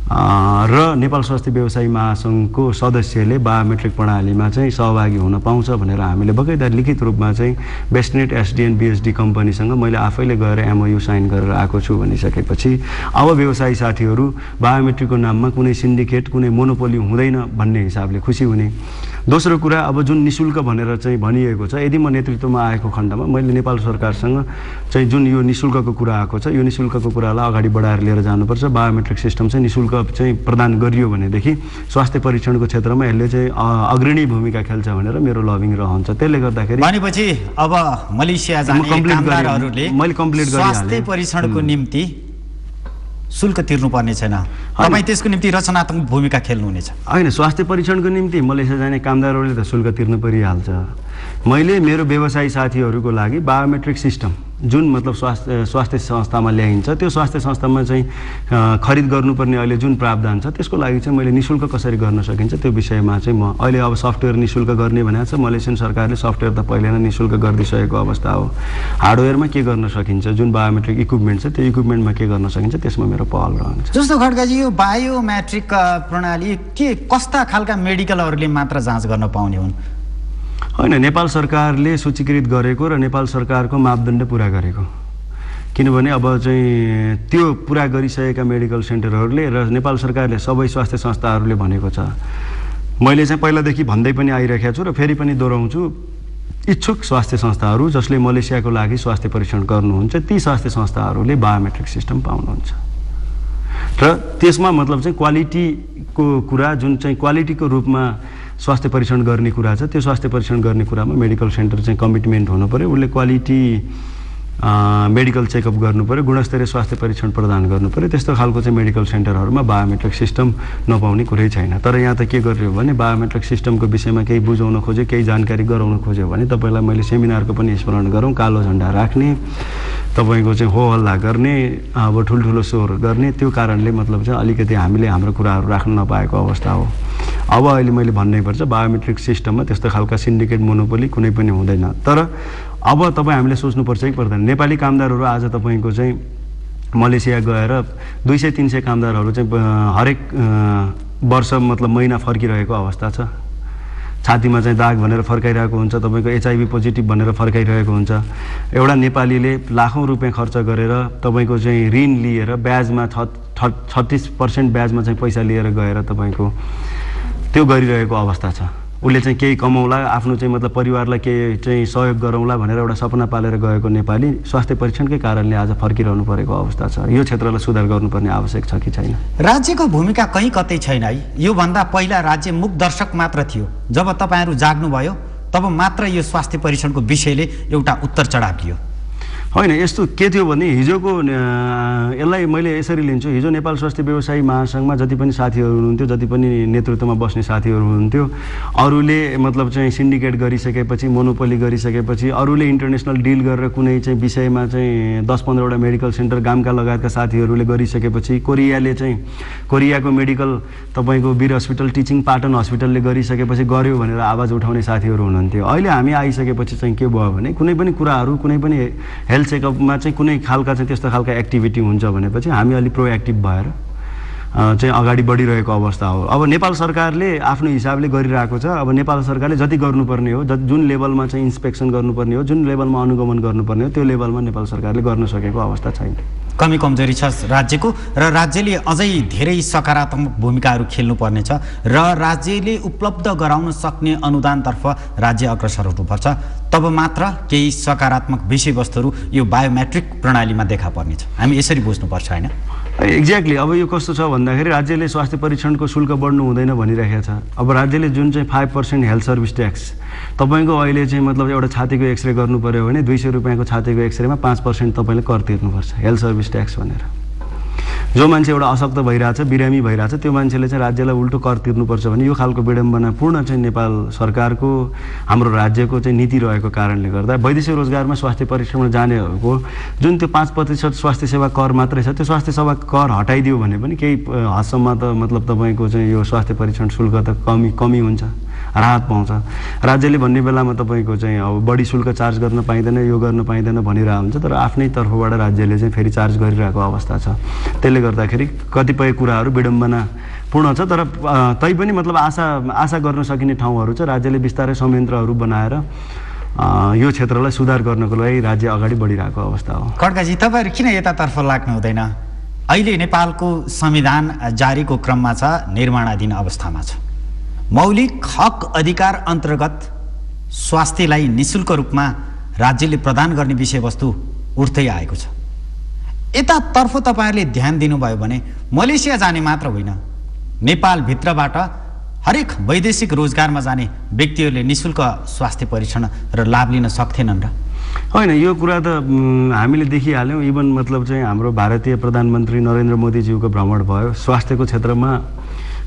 र नेपाल स्वास्थ्य व्यवसायी महासङ्घको सदस्यले बायोमेट्रिक प्रणालीमा चाहिँ सहभागी हुन पाउँछ भनेर हामीले बगैँदा लिखित रूपमा चाहिँ बेस्टनेट एसडिएन बिएसडी कम्पनीसँग मैले आफैले गएर एमओयू साइन गरेर आएको छु भनिसकेपछि अब व्यवसायी साथीहरू बायोमेट्रिकको नाममा कुनै सिन्डिकेट, कुनै मोनोपोली हुँदैन भन्ने हिसाबले खुसी हुने। दोस्रो कुरा, अब जुन निशुल्क भनेर चाहिँ भनिएको छ, यदि म नेतृत्वमा आएको खण्डमा मैले नेपाल सरकारसँग चाहिँ जुन यो निशुल्कको कुरा आएको छ, यो निशुल्कको कुरालाई अगाडि बढाएर लिएर जानुपर्छ। बायोमेट्रिक सिस्टम चाहिँ निशुल्क चाहिँ प्रदान गरियो भनेदेखि स्वास्थ्य परीक्षणको क्षेत्रमा यसले चाहिँ अग्रणी भूमिका खेल्छ भनेर मेरो लबिङ रहन्छ। त्यसले गर्दाखेरि भनेपछि अब मलेसिया जाने कामदारहरूले स्वास्थ्य परीक्षणको निम्ति शुल्क तिर्नुपर्ने छैन, तपाईँ त्यसको निम्ति रचनात्मक भूमिका खेल्नुहुनेछ? होइन, स्वास्थ्य परीक्षणको निम्ति मलेसिया जाने कामदारहरूले त शुल्क तिर्नु परिहाल्छ। मैले मेरो व्यवसायी साथीहरूको लागि बायोमेट्रिक सिस्टम जुन मतलब स्वास्थ्य संस्थामा ल्याइन्छ, त्यो स्वास्थ्य संस्थामा चाहिँ खरिद गर्नुपर्ने अहिले जुन प्रावधान छ त्यसको लागि चाहिँ मैले निशुल्क कसरी गर्न सकिन्छ त्यो विषयमा चाहिँ म अहिले अब सफ्टवेयर निशुल्क गर्ने भनेको छ। मलेसियन सरकारले सफ्टवेयर त पहिले नै निशुल्क गरिदिइसकेको अवस्था हो। हार्डवेयरमा के गर्न सकिन्छ, जुन बायोमेट्रिक इक्विपमेन्ट छ त्यो इक्विपमेन्टमा के गर्न सकिन्छ, त्यसमा मेरो पहल रहन्छ। जस्तो खड्काजी, यो बायोमेट्रिक प्रणाली के कस्ता खालका मेडिकलहरूले मात्र जाँच गर्न पाउने हुन्? होइन, नेपाल सरकारले सूचीकृत गरेको र नेपाल सरकारको मापदण्ड पुरा गरेको। किनभने अब चाहिँ त्यो पुरा गरिसकेका मेडिकल सेन्टरहरूले र नेपाल सरकारले सबै स्वास्थ्य संस्थाहरूले भनेको छ। मैले चाहिँ पहिलादेखि भन्दै पनि आइरहेको छु र फेरि पनि दोहोऱ्याउँछु, इच्छुक स्वास्थ्य संस्थाहरू जसले मलेसियाको लागि स्वास्थ्य परीक्षण गर्नुहुन्छ ती स्वास्थ्य संस्थाहरूले बायोमेट्रिक सिस्टम पाउनुहुन्छ र त्यसमा मतलब चाहिँ क्वालिटीको कुरा, जुन चाहिँ क्वालिटीको रूपमा स्वास्थ्य परीक्षण गर्ने कुरा छ, त्यो स्वास्थ्य परीक्षण गर्ने कुरामा मेडिकल सेन्टर चाहिँ कमिटमेन्ट हुनु पर्यो। उसले क्वालिटी मेडिकल चेकअप गर्नु पर्यो, गुणस्तरीय स्वास्थ्य परीक्षण प्रदान गर्नु पर्यो। त्यस्तो खालको चाहिँ मेडिकल सेन्टरहरूमा बायोमेट्रिक सिस्टम नपाउने कुरै छैन। तर यहाँ त के गरियो भने बायोमेट्रिक सिस्टमको विषयमा केही बुझाउन खोज्यो, केही जानकारी गराउन खोज्यो भने तपाईँलाई मैले सेमिनारको पनि स्मरण गरौँ, कालो झन्डा राख्ने, तपाईँको चाहिँ हो हल्ला गर्ने, अब ठुल्ठुलो स्वर गर्ने, त्यो कारणले मतलब चाहिँ अलिकति हामीले हाम्रो कुराहरू राख्न नपाएको अवस्था हो। अब अहिले मैले भन्नै पर्छ बायोमेट्रिक सिस्टममा त्यस्तो खालका सिन्डिकेट मोनोपोली कुनै पनि हुँदैन। तर अब तपाईँ हामीले सोच्नुपर्छ कि पर्दैन, नेपाली कामदारहरू आज तपाईँको चाहिँ मलेसिया गएर 200-300 कामदारहरू चाहिँ हरेक वर्ष मतलब महिना फर्किरहेको अवस्था छ। छातीमा चाहिँ दाग भनेर फर्काइरहेको हुन्छ, तपाईँको HIV पोजिटिभ भनेर फर्काइरहेको हुन्छ। एउटा नेपालीले लाखौँ रुपियाँ खर्च गरेर तपाईँको चाहिँ ऋण लिएर ब्याजमा 36% ब्याजमा चाहिँ पैसा लिएर गएर तपाईँको त्यो गरिरहेको अवस्था छ। उसले चाहिँ केही कमाउला, आफ्नो चाहिँ मतलब परिवारलाई केही चाहिँ सहयोग गरौँला भनेर एउटा सपना पालेर गएको नेपाली स्वास्थ्य परीक्षणकै कारणले आज फर्किरहनु परेको अवस्था छ। यो क्षेत्रलाई सुधार गर्नुपर्ने आवश्यक छ कि छैन? राज्यको भूमिका कहीँ कतै छैन है। योभन्दा पहिला राज्य मूकदर्शक मात्र थियो। जब तपाईँहरू जाग्नुभयो तब मात्र यो स्वास्थ्य परीक्षणको विषयले एउटा उत्तर चढाव लियो। होइन, यस्तो के थियो भने हिजोको यसलाई मैले यसरी लिन्छु, हिजो नेपाल स्वास्थ्य व्यवसायी महासङ्घमा जति पनि साथीहरू हुनुहुन्थ्यो, जति पनि नेतृत्वमा बस्ने साथीहरू हुनुहुन्थ्यो, अरूले मतलब चाहिँ सिन्डिकेट गरिसकेपछि, मोनोपोली गरिसकेपछि, अरूले इन्टरनेसनल डिल गरेर कुनै चाहिँ विषयमा चाहिँ 10-15वटा मेडिकल सेन्टर गामका लगायतका साथीहरूले गरिसकेपछि, कोरियाको मेडिकल तपाईँको वीर हस्पिटल, टिचिङ पाटन हस्पिटलले गरिसकेपछि गर्यो भनेर आवाज उठाउने साथीहरू हुनुहुन्थ्यो। अहिले हामी आइसकेपछि चाहिँ के भयो भने कुनै पनि कुराहरू, कुनै पनि हेल्थ चेकअपमा चाहिँ कुनै खालका चाहिँ त्यस्तो खालका एक्टिभिटी हुन्छ भनेपछि हामी अलिक प्रोएक्टिभ भएर चाहिँ अगाडि बढिरहेको अवस्था हो। अब नेपाल सरकारले आफ्नो हिसाबले गरिरहेको छ। अब नेपाल सरकारले जति गर्नुपर्ने हो, जुन लेभलमा चाहिँ इन्स्पेक्सन गर्नुपर्ने हो, जुन लेभलमा अनुगमन गर्नुपर्ने हो, त्यो लेभलमा नेपाल सरकारले गर्न सकेको अवस्था छैन। कमी कमजोरी छ राज्यको, र राज्यले अझै धेरै सकारात्मक भूमिकाहरू खेल्नुपर्ने छ, र राज्यले उपलब्ध गराउन सक्ने अनुदानतर्फ राज्य अग्रसर हुनुपर्छ। तब मात्र केही सकारात्मक विषयवस्तुहरू यो बायोमेट्रिक प्रणालीमा देखा पर्नेछ। हामी यसरी बुझ्नुपर्छ होइन? एक्ज्याक्टली। अब यो कस्तो छ भन्दाखेरि राज्यले स्वास्थ्य परीक्षणको शुल्क बढ्नु हुँदैन भनिरहेको छ। अब राज्यले जुन चाहिँ 5% हेल्थ सर्भिस ट्याक्स, तपाईँको अहिले चाहिँ मतलब एउटा छातीको एक्सरे गर्नु पऱ्यो भने 200 रुपियाँको छातीको एक्सरेमा 5% तपाईँले कर तिर्नुपर्छ, हेल्थ सर्भिस ट्याक्स भनेर। जो मान्छे एउटा अशक्त भइरहेछ, बिरामी भइरहेछ, त्यो मान्छेले चाहिँ राज्यलाई उल्टो कर तिर्नुपर्छ भने यो खालको विडम्बनापूर्ण चाहिँ नेपाल सरकारको, हाम्रो राज्यको चाहिँ नीति रहेको कारणले गर्दा वैदेशिक रोजगारमा स्वास्थ्य परीक्षणमा जानेहरूको जुन त्यो 5% स्वास्थ्य सेवा कर मात्रै छ, त्यो स्वास्थ्य सेवा कर हटाइदियो भने पनि केही हदसम्म त मतलब तपाईँको चाहिँ यो स्वास्थ्य परीक्षण शुल्क त कमी हुन्छ, राहत पाउँछ। राज्यले भन्ने बेलामा तपाईँको चाहिँ अब बढी शुल्क चार्ज गर्न पाइँदैन, यो गर्न पाइँदैन भनिरहेको हुन्छ, तर आफ्नै तर्फबाट राज्यले चाहिँ फेरि चार्ज गरिरहेको अवस्था छ। त्यसले गर्दाखेरि कतिपय कुराहरू विडम्बनापूर्ण छ। तर तैपनि मतलब आशा गर्न सकिने ठाउँहरू छ। राज्यले बिस्तारै संयन्त्रहरू बनाएर यो क्षेत्रलाई सुधार गर्नको लागि राज्य अगाडि बढिरहेको अवस्था हो। खड्काजी, तपाईँहरू किन यतातर्फ लाग्नु हुँदैन? अहिले नेपालको संविधान जारीको क्रममा छ, निर्माणाधीन अवस्थामा छ। मौलिक हक अधिकार अन्तर्गत स्वास्थ्यलाई निःशुल्क रूपमा राज्यले प्रदान गर्ने विषयवस्तु उठ्दै आएको छ। यतातर्फ तपाईँहरूले ध्यान दिनुभयो भने मलेसिया जाने मात्र होइन, नेपालभित्रबाट हरेक वैदेशिक रोजगारमा जाने व्यक्तिहरूले निःशुल्क स्वास्थ्य परीक्षण र लाभ लिन सक्थेनन् र? होइन, यो कुरा त हामीले देखिहाल्यौँ। इभन मतलब चाहिँ हाम्रो भारतीय प्रधानमन्त्री नरेन्द्र मोदीज्यूको भ्रमण भयो स्वास्थ्यको क्षेत्रमा।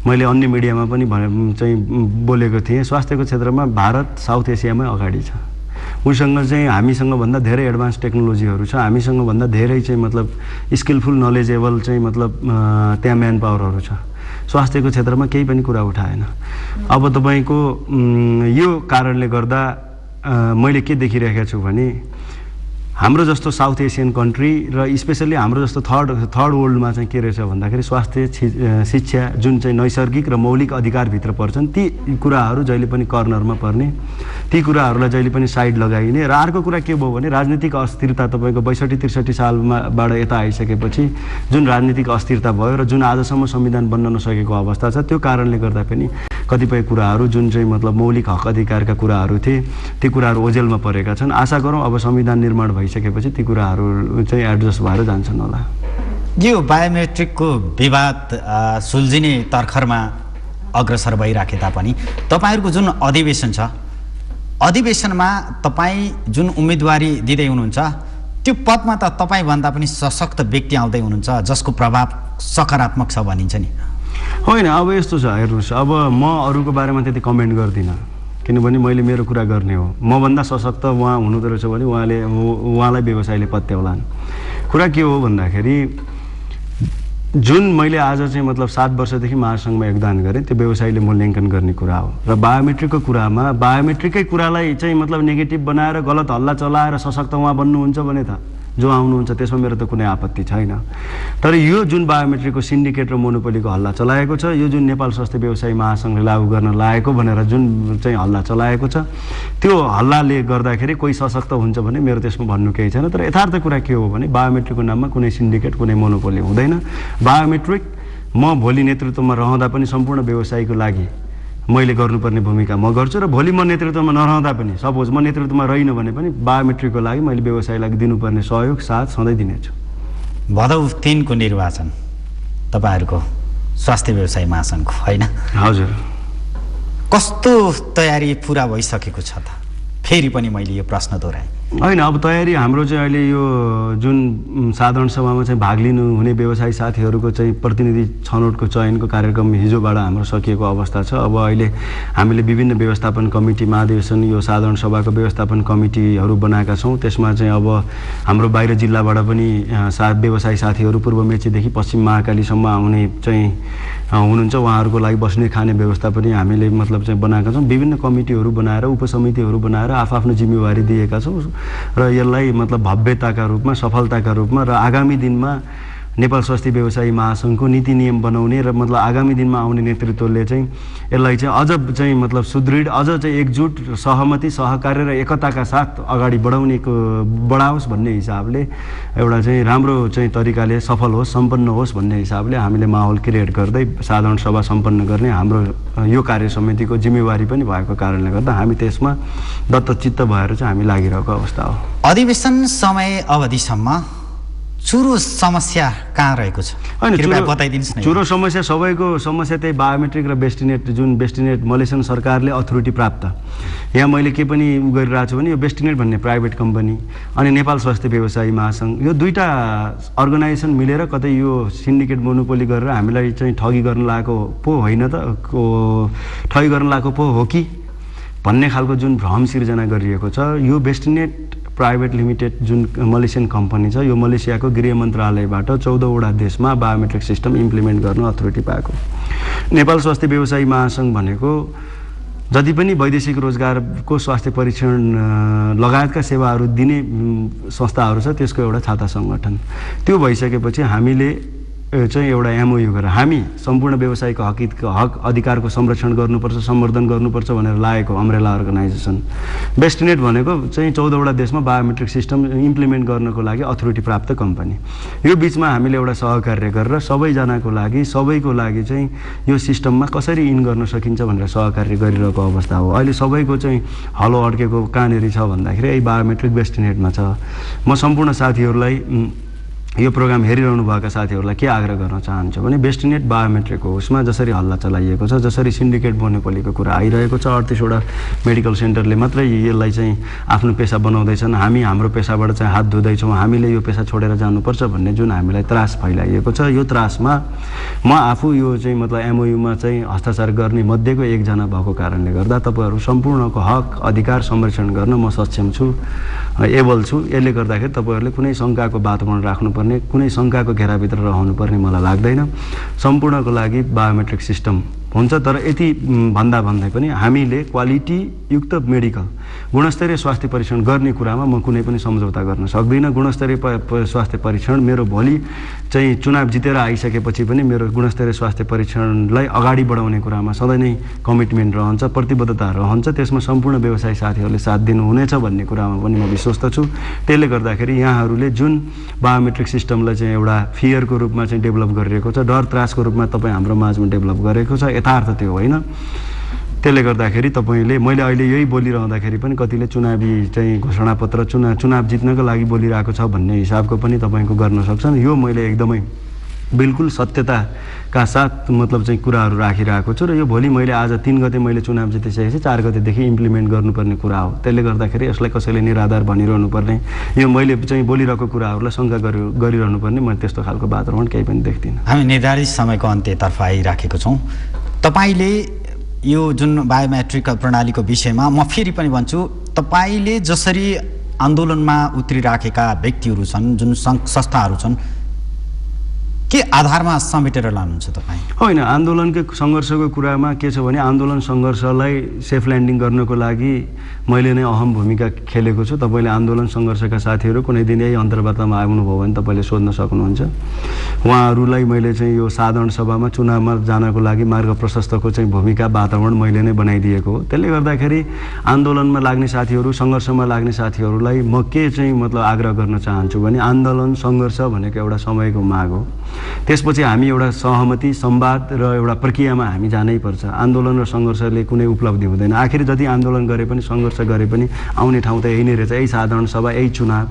मैले अन्य मिडियामा पनि चाहिँ बोलेको थिएँ, स्वास्थ्यको क्षेत्रमा भारत साउथ एसियामै अगाडि छ। उसँग चाहिँ हामीसँग भन्दा धेरै एडभान्स टेक्नोलोजीहरू छ, हामीसँग भन्दा धेरै चाहिँ मतलब स्किलफुल नलेजेबल चाहिँ मतलब त्यहाँ म्यान पावरहरू छ। स्वास्थ्यको क्षेत्रमा केही पनि कुरा उठाएन। अब तपाईँको यो कारणले गर्दा मैले के देखिरहेको छु भने हाम्रो जस्तो साउथ एसियन कन्ट्री र स्पेसल्ली हाम्रो जस्तो थर्ड वर्ल्डमा चाहिँ के रहेछ भन्दाखेरि स्वास्थ्य शिक्षा जुन चाहिँ नैसर्गिक र मौलिक अधिकारभित्र पर्छन्, ती कुराहरू जहिले पनि कर्नरमा पर्ने, ती कुराहरूलाई जहिले पनि साइड लगाइने। र अर्को कुरा के भयो भने राजनीतिक अस्थिरता तपाईँको 62-63 सालबाट यता आइसकेपछि जुन राजनीतिक अस्थिरता भयो र जुन आजसम्म संविधान बन्न नसकेको अवस्था छ, त्यो कारणले गर्दा पनि कतिपय कुराहरू जुन चाहिँ मतलब मौलिक हक अधिकारका कुराहरू थिए, ती कुराहरू ओझेलमा परेका छन्। आशा गरौँ अब संविधान निर्माण भइसकेपछि ती कुराहरू चाहिँ एडजस्ट भएर जान्छन् होला। यो बायोमेट्रिकको विवाद सुल्झिने तर्खरमा अग्रसर भइराखे तापनि तपाईँहरूको जुन अधिवेशन छ, अधिवेशनमा तपाईँ जुन उम्मेदवारी दिँदै हुनुहुन्छ त्यो पदमा त तपाईँभन्दा पनि सशक्त व्यक्ति आउँदै हुनुहुन्छ जसको प्रभाव सकारात्मक छ भनिन्छ नि। होइन, अब यस्तो छ, हेर्नुहोस्, अब म अरूको बारेमा त्यति कमेन्ट गर्दिनँ, किनभने मैले मेरो कुरा गर्ने हो। मभन्दा सशक्त उहाँ हुनुहुँदो रहेछ भने उहाँलाई व्यवसायले पत्याउलान्। कुरा के हो भन्दाखेरि जुन मैले आज चाहिँ मतलब 7 वर्षदेखि महासङ्घमा योगदान गरेँ त्यो व्यवसायले मूल्याङ्कन गर्ने कुरा हो। र बायोमेट्रिकको कुरामा बायोमेट्रिकै कुरालाई चाहिँ मतलब नेगेटिभ बनाएर गलत हल्ला चलाएर सशक्त उहाँ बन्नुहुन्छ भने त जो आउनुहुन्छ त्यसमा मेरो त कुनै आपत्ति छैन। तर यो जुन बायोमेट्रिकको सिन्डिकेट र मोनोपोलीको हल्ला चलाएको छ, यो जुन नेपाल स्वास्थ्य व्यवसायी महासङ्घले लागू गर्न लागेको भनेर जुन चाहिँ हल्ला चलाएको छ, त्यो हल्लाले गर्दाखेरि कोही सशक्त हुन्छ भने मेरो त्यसमा भन्नु केही छैन। तर यथार्थ कुरा के हो भने बायोमेट्रिकको नाममा कुनै सिन्डिकेट, कुनै मोनोपोली हुँदैन। बायोमेट्रिक म भोलि नेतृत्वमा रहँदा पनि सम्पूर्ण व्यवसायीको लागि मैले गर्नुपर्ने भूमिका म गर्छु, र भोलि म नेतृत्वमा नरहँदा पनि, सपोज म नेतृत्वमा रहिनँ भने पनि बायोमेट्रिकको लागि मैले व्यवसायलाई दिनुपर्ने सहयोग साथ सधैँ दिनेछु। भदौ 3 को निर्वाचन तपाईँहरूको स्वास्थ्य व्यवसायी महासङ्घको होइन? हजुर। कस्तो तयारी पुरा भइसकेको छ त? फेरि पनि मैले यो प्रश्न दोहोऱ्याएँ। होइन, अब तयारी हाम्रो चाहिँ अहिले यो जुन साधारण सभामा चाहिँ भाग लिनु हुने व्यवसायी साथीहरूको चाहिँ प्रतिनिधि छनौटको चयनको कार्यक्रम हिजोबाट हाम्रो सकिएको अवस्था छ। अब अहिले हामीले विभिन्न व्यवस्थापन कमिटी, महाधिवेशन, यो साधारण सभाको व्यवस्थापन कमिटीहरू बनाएका छौँ। त्यसमा चाहिँ अब हाम्रो बाहिर जिल्लाबाट पनि व्यवसायी साथीहरू पूर्व मेचीदेखि पश्चिम महाकालीसम्म आउने चाहिँ हुनुहुन्छ, उहाँहरूको लागि बस्ने खाने व्यवस्था पनि हामीले मतलब चाहिँ बनाएका छौँ। विभिन्न कमिटीहरू बनाएर, उपसमितिहरू बनाएर आफ्नो जिम्मेवारी दिएका छौँ र यसलाई मतलब भव्यताका रूपमा, सफलताका रूपमा र आगामी दिनमा नेपाल स्वास्थ्य व्यवसायी महासङ्घको नीति नियम बनाउने र मतलब आगामी दिनमा आउने नेतृत्वले चाहिँ यसलाई चाहिँ अझ चाहिँ मतलब सुदृढ, अझ चाहिँ एकजुट, सहमति, सहकार्य र एकताका साथ अगाडि बढाओस् भन्ने हिसाबले एउटा चाहिँ राम्रो चाहिँ तरिकाले सफल होस्, सम्पन्न होस् भन्ने हिसाबले हामीले माहौल क्रिएट गर्दै साधारण सभा सम्पन्न गर्ने हाम्रो यो कार्य समितिको जिम्मेवारी पनि भएको कारणले गर्दा हामी त्यसमा दत्तचित्त भएर चाहिँ हामी लागिरहेको अवस्था हो। अधिवेशन समय अवधिसम्म चुरो समस्या कहाँ रहेको छ? कृपया बताइदिनुहोस् न। चुरो समस्या, सबैको समस्या त्यही बायोमेट्रिक र बेस्टिनेट, जुन बेस्टिनेट मलेसियन सरकारले अथोरिटी प्राप्त, यहाँ मैले के पनि गरिरहेको छु भने यो बेस्टिनेट भन्ने प्राइभेट कम्पनी अनि नेपाल स्वास्थ्य व्यवसायी महासङ्घ, यो दुईटा अर्गनाइजेसन मिलेर कतै यो सिन्डिकेट मोनोपोली गरेर हामीलाई चाहिँ ठगी गर्न लागेको पो होइन त, ठगी गर्न लागेको पो हो कि भन्ने खालको जुन भ्रम सिर्जना गरिएको छ। यो बेस्टिनेट प्राइभेट लिमिटेड जुन मलेसियन कम्पनी छ, यो मलेसियाको गृह मन्त्रालयबाट 14वटा देशमा बायोमेट्रिक सिस्टम इम्प्लिमेन्ट गर्न अथोरिटी पाएको। नेपाल स्वास्थ्य व्यवसायी महासङ्घ भनेको जति पनि वैदेशिक रोजगारको स्वास्थ्य परीक्षण लगायतका सेवाहरू दिने संस्थाहरू छ त्यसको एउटा छाता सङ्गठन। त्यो भइसकेपछि हामीले चाहिँ एउटा एमओयू गरेर हामी सम्पूर्ण व्यवसायको हक अधिकारको संरक्षण गर्नुपर्छ, सम्वर्धन गर्नुपर्छ भनेर लागेको अम्ब्रेला अर्गनाइजेसन। बेस्टिनेट भनेको चाहिँ 14वटा देशमा बायोमेट्रिक सिस्टम इम्प्लिमेन्ट गर्नको लागि अथोरिटी प्राप्त कम्पनी। यो बिचमा हामीले एउटा सहकार्य गरेर सबैजनाको लागि, सबैको लागि चाहिँ यो सिस्टममा कसरी इन गर्न सकिन्छ भनेर सहकार्य गरिरहेको अवस्था हो। अहिले सबैको चाहिँ हलो अड्केको कहाँनिर छ भन्दाखेरि यही बायोमेट्रिक बेस्टिनेटमा छ। म सम्पूर्ण साथीहरूलाई, यो प्रोग्राम हेरिरहनु भएका साथीहरूलाई के आग्रह गर्न चाहन्छु भने बेस्टिनेट बायोमेट्रिकको उसमा जसरी हल्ला चलाइएको छ, जसरी सिन्डिकेट मोनोपोलीको कुरा आइरहेको छ, 38वटा मेडिकल सेन्टरले मात्रै यसलाई चाहिँ आफ्नो पेसा बनाउँदैछन्, हामी हाम्रो पेसाबाट चाहिँ हात धुँदैछौँ, हामीले यो पेसा छोडेर जानुपर्छ भन्ने जुन हामीलाई त्रास फैलाइएको छ, यो त्रासमा म आफू यो चाहिँ मतलब एमओयूमा चाहिँ हस्ताक्षर गर्ने मध्येको एकजना भएको कारणले गर्दा तपाईँहरू सम्पूर्णको हक अधिकार संरक्षण गर्न म सक्षम छु, एबल छु। यसले गर्दाखेरि तपाईँहरूले कुनै शङ्काको वातावरण राख्नुपर्ने, कुनै शङ्काको घेराभित्र रहनुपर्ने मलाई लाग्दैन। सम्पूर्णको लागि बायोमेट्रिक सिस्टम हुन्छ। तर यति भन्दै पनि हामीले क्वालिटी युक्त मेडिकल गुणस्तरीय स्वास्थ्य परीक्षण गर्ने कुरामा म कुनै पनि सम्झौता गर्न सक्दिनँ। गुणस्तरीय स्वास्थ्य परीक्षण मेरो भोलि चाहिँ चुनाव जितेर आइसकेपछि पनि मेरो गुणस्तरीय स्वास्थ्य परीक्षणलाई अगाडि बढाउने कुरामा सधैँ नै कमिटमेन्ट रहन्छ, प्रतिबद्धता रहन्छ। त्यसमा सम्पूर्ण व्यवसायी साथीहरूले साथ दिनुहुनेछ भन्ने कुरामा पनि म विश्वस्त छु। त्यसले गर्दाखेरि यहाँहरूले जुन बायोमेट्रिक सिस्टमलाई चाहिँ एउटा फियरको रूपमा चाहिँ डेभलप गरिरहेको छ, डर त्रासको रूपमा तपाईँ हाम्रो माझमा डेभलप गरेको छ, यथार्थ त्यो होइन। त्यसले गर्दाखेरि तपाईँले, मैले अहिले यही बोलिरहँदाखेरि पनि कतिले चुनावी चाहिँ घोषणापत्र, चुनाव जित्नको लागि बोलिरहेको छ भन्ने हिसाबको पनि तपाईँको गर्न सक्छन्। यो मैले एकदमै बिल्कुल सत्यताका साथ मतलब चाहिँ कुराहरू राखिरहेको छु र यो भोलि मैले आज 3 गते मैले चुनाव जितिसकेपछि 4 गतेदेखि इम्प्लिमेन्ट गर्नुपर्ने कुरा हो। त्यसले गर्दाखेरि यसलाई कसैले निराधार भनिरहनु पर्ने, यो मैले चाहिँ बोलिरहेको कुराहरूलाई शङ्का गरिरहनु पर्ने मैले त्यस्तो खालको वातावरण केही पनि देख्दिनँ। हामी निर्धारित समयको अन्त्यतर्फ आइराखेको छौँ। तपाईँले यो जुन बायोमेट्रिक प्रणालीको विषयमा म फेरि पनि भन्छु, तपाईँले जसरी आन्दोलनमा उत्रिराखेका व्यक्तिहरू छन्, जुन संस्थाहरू छन्, के आधारमा समेटेर लानुहुन्छ तपाईँ? होइन, आन्दोलनको सङ्घर्षको कुरामा के छ भने आन्दोलन सङ्घर्षलाई सेफ ल्यान्डिङ गर्नको लागि मैले नै अहम भूमिका खेलेको छु। तपाईँले आन्दोलन सङ्घर्षका साथीहरू कुनै दिन यही अन्तर्वार्तामा आउनुभयो भने तपाईँले सोध्न सक्नुहुन्छ। उहाँहरूलाई मैले चाहिँ यो साधारण सभामा चुनावमा जानको लागि मार्ग प्रशस्तको चाहिँ भूमिका वातावरण मैले नै बनाइदिएको हो। त्यसले गर्दाखेरि आन्दोलनमा लाग्ने साथीहरू, सङ्घर्षमा लाग्ने साथीहरूलाई म के चाहिँ मतलब आग्रह गर्न चाहन्छु भने आन्दोलन सङ्घर्ष भनेको एउटा समयको माग हो। त्यसपछि हामी एउटा सहमति, संवाद र एउटा प्रक्रियामा हामी जानै पर्छ। आन्दोलन र सङ्घर्षले कुनै उपलब्धि हुँदैन। आखिर जति आन्दोलन गरे पनि सङ्घर्ष गरे पनि आउने ठाउँ त यही नै रहेछ, यही साधारण सभा, यही चुनाव।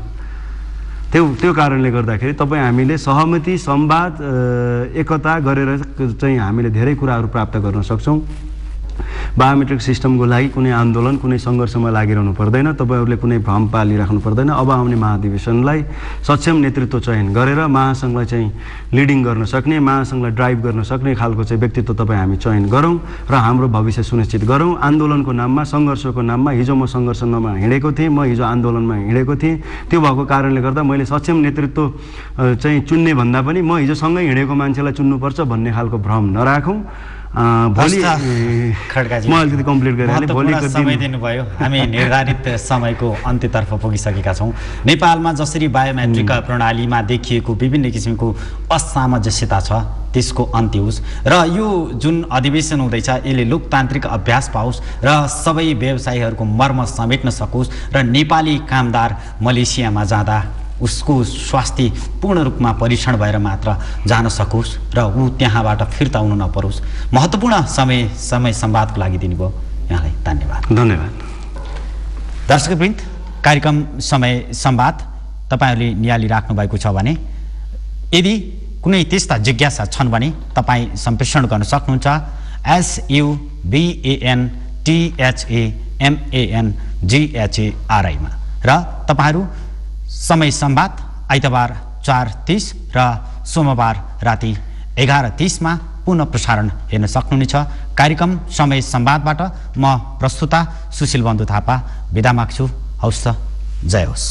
त्यो कारणले गर्दाखेरि तपाईँ हामीले सहमति, संवाद, एकता गरेर चाहिँ हामीले धेरै कुराहरू प्राप्त गर्न सक्छौँ। बायोमेट्रिक सिस्टमको लागि कुनै आन्दोलन, कुनै सङ्घर्षमा लागिरहनु पर्दैन। तपाईँहरूले कुनै भ्रम पालिराख्नु पर्दैन। अब आउने महाधिवेशनलाई सक्षम नेतृत्व चयन गरेर महासङ्घलाई चाहिँ लिडिङ गर्न सक्ने, महासङ्घलाई ड्राइभ गर्न सक्ने खालको चाहिँ व्यक्तित्व तपाईँ हामी चयन गरौँ र हाम्रो भविष्य सुनिश्चित गरौँ। आन्दोलनको नाममा, सङ्घर्षको नाममा, हिजो म सङ्घर्षमा हिँडेको थिएँ, म हिजो आन्दोलनमा हिँडेको थिएँ। त्यो भएको कारणले गर्दा मैले सक्षम नेतृत्व चाहिँ चुन्ने भन्दा पनि म हिजो सँगै हिँडेको मान्छेलाई चुन्नुपर्छ भन्ने खालको भ्रम नराखौँ। भोलि खड्काजी म अलिकति कम्प्लिट गरेँ। भोलिको समय दिनुभयो। हामी निर्धारित समयको अन्त्यतर्फ पुगिसकेका छौँ। नेपालमा जसरी बायोमेट्रिक प्रणालीमा देखिएको विभिन्न किसिमको असामञ्जस्यता छ त्यसको अन्त्य होस् र यो जुन अधिवेशन हुँदैछ यसले लोकतान्त्रिक अभ्यास पाओस् र सबै व्यवसायीहरूको मर्म समेट्न सकोस् र नेपाली कामदार मलेसियामा जाँदा उसको स्वास्थ्य पूर्ण रूपमा परीक्षण भएर मात्र जान सकोस् र ऊ त्यहाँबाट फिर्ता आउनु नपरोस्। महत्त्वपूर्ण समय संवादको लागि दिनुभयो, यहाँलाई धन्यवाद। धन्यवाद। दर्शकवृन्द, कार्यक्रम समय संवाद तपाईँहरूले निहालिराख्नु भएको छ भने यदि कुनै त्यस्ता जिज्ञासा छन् भने तपाईँ सम्प्रेषण गर्न सक्नुहुन्छ SUBANTHAMANGHARI मा र तपाईँहरू समय संवाद आइतबार 4:30 र सोमबार राति 11:30 मा पुनः प्रसारण हेर्न सक्नुहुनेछ। कार्यक्रम समय संवादबाट म प्रस्तुता सुशील बन्धु थापा बिदा माग्छु। हवस् त, जय होस्।